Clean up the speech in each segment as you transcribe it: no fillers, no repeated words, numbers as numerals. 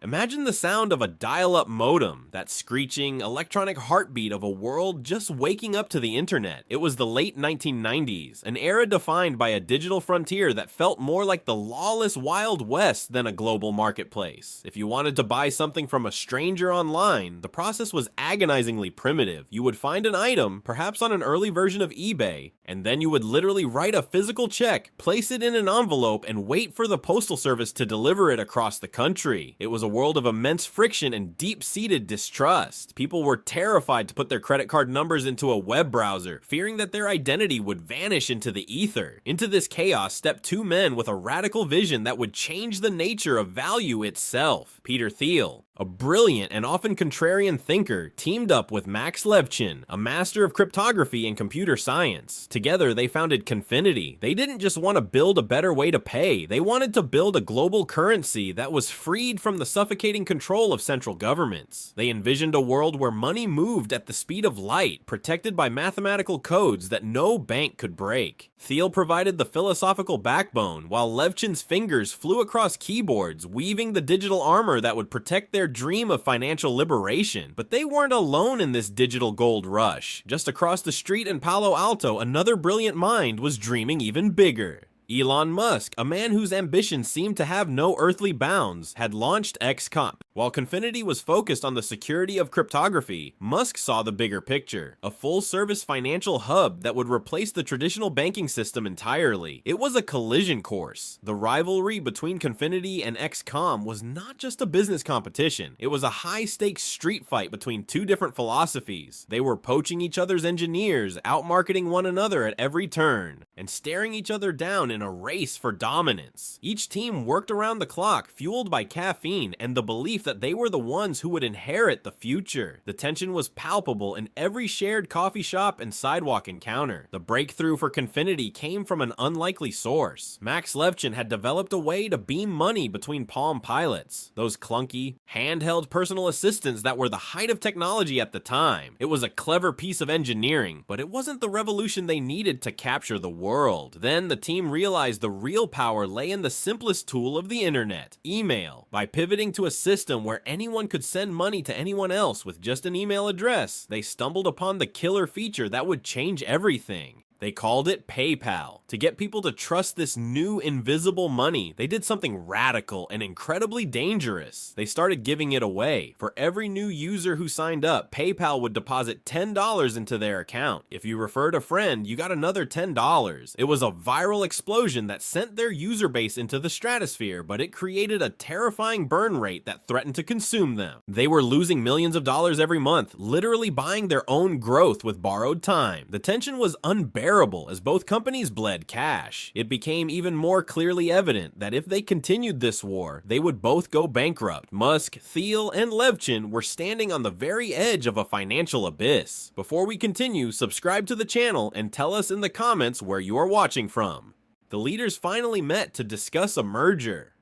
Imagine the sound of a dial-up modem, that screeching, electronic heartbeat of a world just waking up to the internet. It was the late 1990s, an era defined by a digital frontier that felt more like the lawless Wild West than a global marketplace. If you wanted to buy something from a stranger online, the process was agonizingly primitive. You would find an item, perhaps on an early version of eBay, and then you would literally write a physical check, place it in an envelope, and wait for the postal service to deliver it across the country. It was a world of immense friction and deep-seated distrust. People were terrified to put their credit card numbers into a web browser, fearing that their identity would vanish into the ether. Into this chaos stepped two men with a radical vision that would change the nature of value itself. Peter Thiel, a brilliant and often contrarian thinker, teamed up with Max Levchin, a master of cryptography and computer science. Together, they founded Confinity. They didn't just want to build a better way to pay, they wanted to build a global currency that was freed from the suffocating control of central governments. They envisioned a world where money moved at the speed of light, protected by mathematical codes that no bank could break. Thiel provided the philosophical backbone, while Levchin's fingers flew across keyboards, weaving the digital armor that would protect their dream of financial liberation. But they weren't alone in this digital gold rush. Just across the street in Palo Alto, another brilliant mind was dreaming even bigger. Elon Musk, a man whose ambitions seemed to have no earthly bounds, had launched XCOM. While Confinity was focused on the security of cryptography, Musk saw the bigger picture, a full-service financial hub that would replace the traditional banking system entirely. It was a collision course. The rivalry between Confinity and XCOM was not just a business competition, it was a high-stakes street fight between two different philosophies. They were poaching each other's engineers, outmarketing one another at every turn, and staring each other down in a race for dominance. Each team worked around the clock, fueled by caffeine and the belief that they were the ones who would inherit the future. The tension was palpable in every shared coffee shop and sidewalk encounter. The breakthrough for Confinity came from an unlikely source. Max Levchin had developed a way to beam money between Palm Pilots, those clunky, handheld personal assistants that were the height of technology at the time. It was a clever piece of engineering, but it wasn't the revolution they needed to capture the world. Then the team realized the real power lay in the simplest tool of the internet, email. By pivoting to a system where anyone could send money to anyone else with just an email address, they stumbled upon the killer feature that would change everything. They called it PayPal. To get people to trust this new invisible money, they did something radical and incredibly dangerous. They started giving it away. For every new user who signed up, PayPal would deposit $10 into their account. If you referred a friend, you got another $10. It was a viral explosion that sent their user base into the stratosphere, but it created a terrifying burn rate that threatened to consume them. They were losing millions of dollars every month, literally buying their own growth with borrowed time. The tension was unbearable as both companies bled cash. It became even more clearly evident that if they continued this war, they would both go bankrupt. Musk, Thiel, and Levchin were standing on the very edge of a financial abyss. Before we continue, subscribe to the channel and tell us in the comments where you are watching from. The leaders finally met to discuss a merger.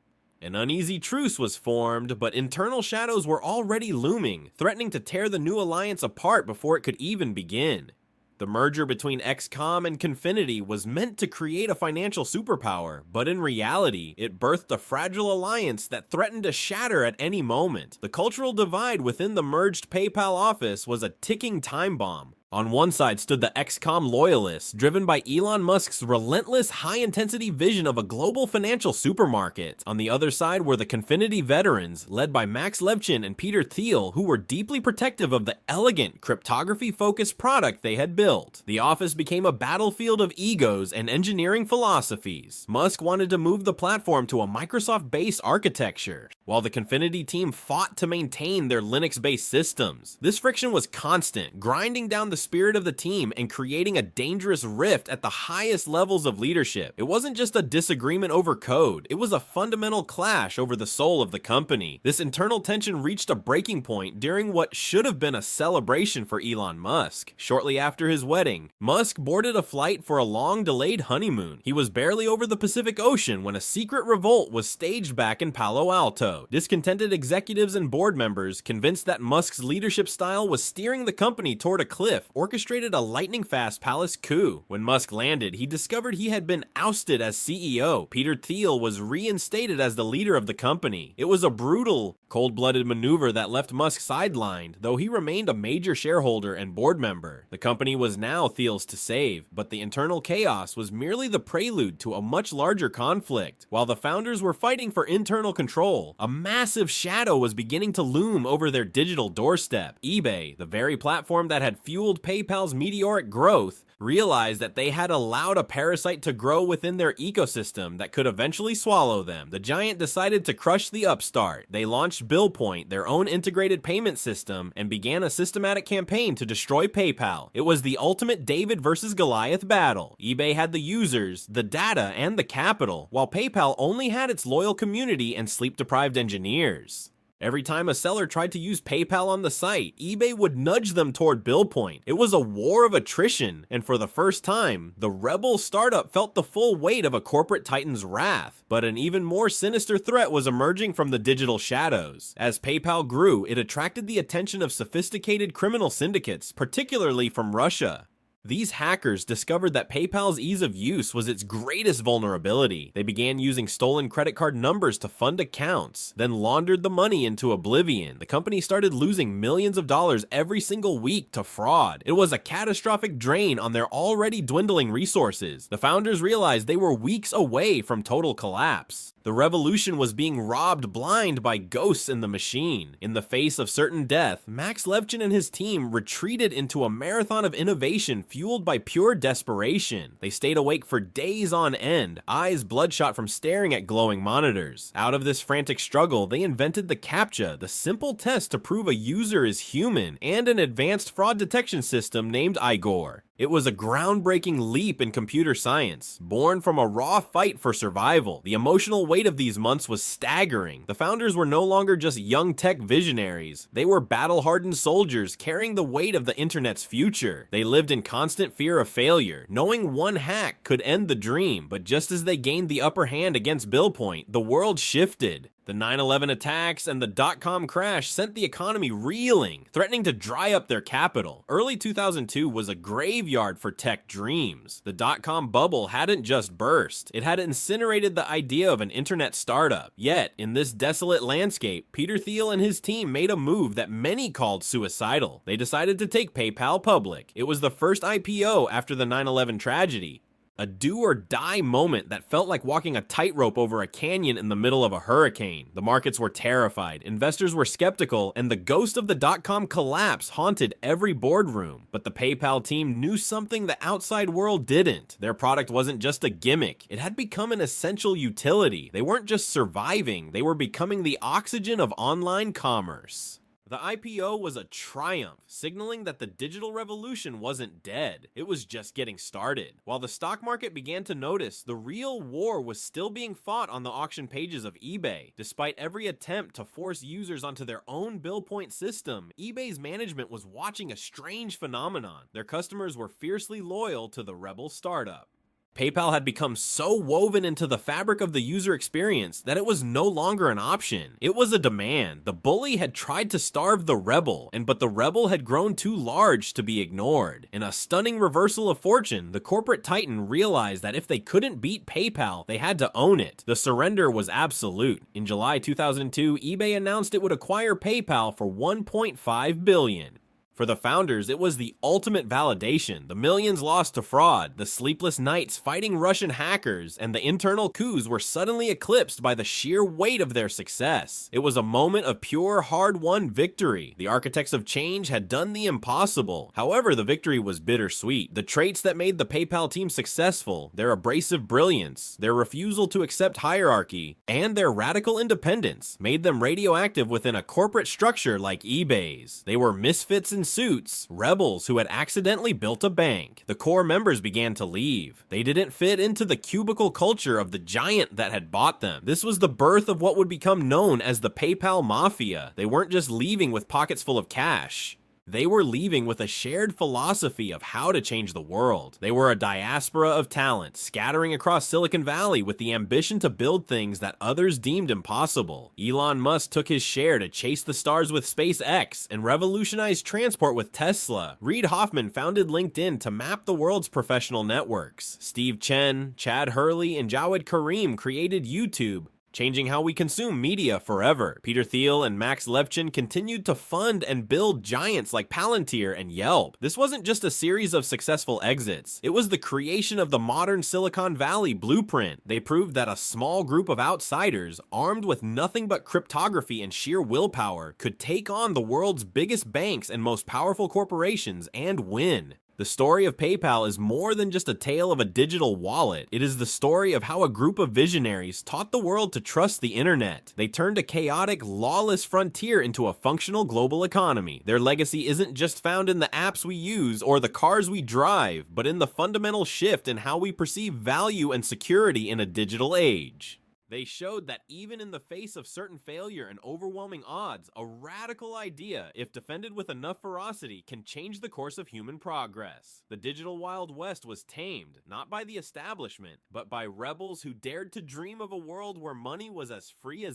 An uneasy truce was formed, but internal shadows were already looming, threatening to tear the new alliance apart before it could even begin. The merger between XCOM and Confinity was meant to create a financial superpower, but in reality, it birthed a fragile alliance that threatened to shatter at any moment. The cultural divide within the merged PayPal office was a ticking time bomb. On one side stood the XCOM loyalists, driven by Elon Musk's relentless, high-intensity vision of a global financial supermarket. On the other side were the Confinity veterans, led by Max Levchin and Peter Thiel, who were deeply protective of the elegant, cryptography-focused product they had built. The office became a battlefield of egos and engineering philosophies. Musk wanted to move the platform to a Microsoft-based architecture, while the Confinity team fought to maintain their Linux-based systems. This friction was constant, grinding down the spirit of the team and creating a dangerous rift at the highest levels of leadership. It wasn't just a disagreement over code, it was a fundamental clash over the soul of the company. This internal tension reached a breaking point during what should have been a celebration for Elon Musk. Shortly after his wedding, Musk boarded a flight for a long-delayed honeymoon. He was barely over the Pacific Ocean when a secret revolt was staged back in Palo Alto. Discontented executives and board members, convinced that Musk's leadership style was steering the company toward a cliff, cliff, orchestrated a lightning-fast palace coup. When Musk landed, he discovered he had been ousted as CEO. Peter Thiel was reinstated as the leader of the company. It was a brutal, cold-blooded maneuver that left Musk sidelined, though he remained a major shareholder and board member. The company was now Thiel's to save, but the internal chaos was merely the prelude to a much larger conflict. While the founders were fighting for internal control, a massive shadow was beginning to loom over their digital doorstep. eBay, the very platform that had fueled PayPal's meteoric growth, realized that they had allowed a parasite to grow within their ecosystem that could eventually swallow them. The giant decided to crush the upstart. They launched BillPoint, their own integrated payment system, and began a systematic campaign to destroy PayPal. It was the ultimate David versus Goliath battle. eBay had the users, the data, and the capital, while PayPal only had its loyal community and sleep-deprived engineers. Every time a seller tried to use PayPal on the site, eBay would nudge them toward BillPoint. It was a war of attrition, and for the first time, the rebel startup felt the full weight of a corporate titan's wrath. But an even more sinister threat was emerging from the digital shadows. As PayPal grew, it attracted the attention of sophisticated criminal syndicates, particularly from Russia. These hackers discovered that PayPal's ease of use was its greatest vulnerability. They began using stolen credit card numbers to fund accounts, then laundered the money into oblivion. The company started losing millions of dollars every single week to fraud. It was a catastrophic drain on their already dwindling resources. The founders realized they were weeks away from total collapse. The revolution was being robbed blind by ghosts in the machine. In the face of certain death, Max Levchin and his team retreated into a marathon of innovation fueled by pure desperation. They stayed awake for days on end, eyes bloodshot from staring at glowing monitors. Out of this frantic struggle, they invented the CAPTCHA, the simple test to prove a user is human, and an advanced fraud detection system named Igor. It was a groundbreaking leap in computer science, born from a raw fight for survival. The emotional weight of these months was staggering. The founders were no longer just young tech visionaries. They were battle-hardened soldiers carrying the weight of the internet's future. They lived in constant fear of failure, knowing one hack could end the dream. But just as they gained the upper hand against BillPoint, the world shifted. The 9/11 attacks and the dot-com crash sent the economy reeling, threatening to dry up their capital. Early 2002 was a graveyard for tech dreams. The dot-com bubble hadn't just burst, it had incinerated the idea of an internet startup. Yet, in this desolate landscape, Peter Thiel and his team made a move that many called suicidal. They decided to take PayPal public. It was the first IPO after the 9/11 tragedy. A do-or-die moment that felt like walking a tightrope over a canyon in the middle of a hurricane. The markets were terrified, investors were skeptical, and the ghost of the dot-com collapse haunted every boardroom. But the PayPal team knew something the outside world didn't. Their product wasn't just a gimmick, it had become an essential utility. They weren't just surviving, they were becoming the oxygen of online commerce. The IPO was a triumph, signaling that the digital revolution wasn't dead, it was just getting started. While the stock market began to notice, the real war was still being fought on the auction pages of eBay. Despite every attempt to force users onto their own BillPoint system, eBay's management was watching a strange phenomenon. Their customers were fiercely loyal to the rebel startup. PayPal had become so woven into the fabric of the user experience that it was no longer an option. It was a demand. The bully had tried to starve the rebel, but the rebel had grown too large to be ignored. In a stunning reversal of fortune, the corporate titan realized that if they couldn't beat PayPal, they had to own it. The surrender was absolute. In July 2002, eBay announced it would acquire PayPal for $1.5 billion. For the founders, it was the ultimate validation. The millions lost to fraud, the sleepless nights fighting Russian hackers, and the internal coups were suddenly eclipsed by the sheer weight of their success. It was a moment of pure, hard-won victory. The architects of change had done the impossible. However, the victory was bittersweet. The traits that made the PayPal team successful, their abrasive brilliance, their refusal to accept hierarchy, and their radical independence, made them radioactive within a corporate structure like eBay's. They were misfits in suits, rebels who had accidentally built a bank. The core members began to leave. They didn't fit into the cubicle culture of the giant that had bought them. This was the birth of what would become known as the PayPal Mafia. They weren't just leaving with pockets full of cash. They were leaving with a shared philosophy of how to change the world. They were a diaspora of talent, scattering across Silicon Valley with the ambition to build things that others deemed impossible. Elon Musk took his share to chase the stars with SpaceX and revolutionize transport with Tesla. Reid Hoffman founded LinkedIn to map the world's professional networks. Steve Chen, Chad Hurley, and Jawed Karim created YouTube, changing how we consume media forever. Peter Thiel and Max Levchin continued to fund and build giants like Palantir and Yelp. This wasn't just a series of successful exits. It was the creation of the modern Silicon Valley blueprint. They proved that a small group of outsiders, armed with nothing but cryptography and sheer willpower, could take on the world's biggest banks and most powerful corporations and win. The story of PayPal is more than just a tale of a digital wallet. It is the story of how a group of visionaries taught the world to trust the internet. They turned a chaotic, lawless frontier into a functional global economy. Their legacy isn't just found in the apps we use or the cars we drive, but in the fundamental shift in how we perceive value and security in a digital age. They showed that even in the face of certain failure and overwhelming odds, a radical idea, if defended with enough ferocity, can change the course of human progress. The digital Wild West was tamed, not by the establishment, but by rebels who dared to dream of a world where money was as free as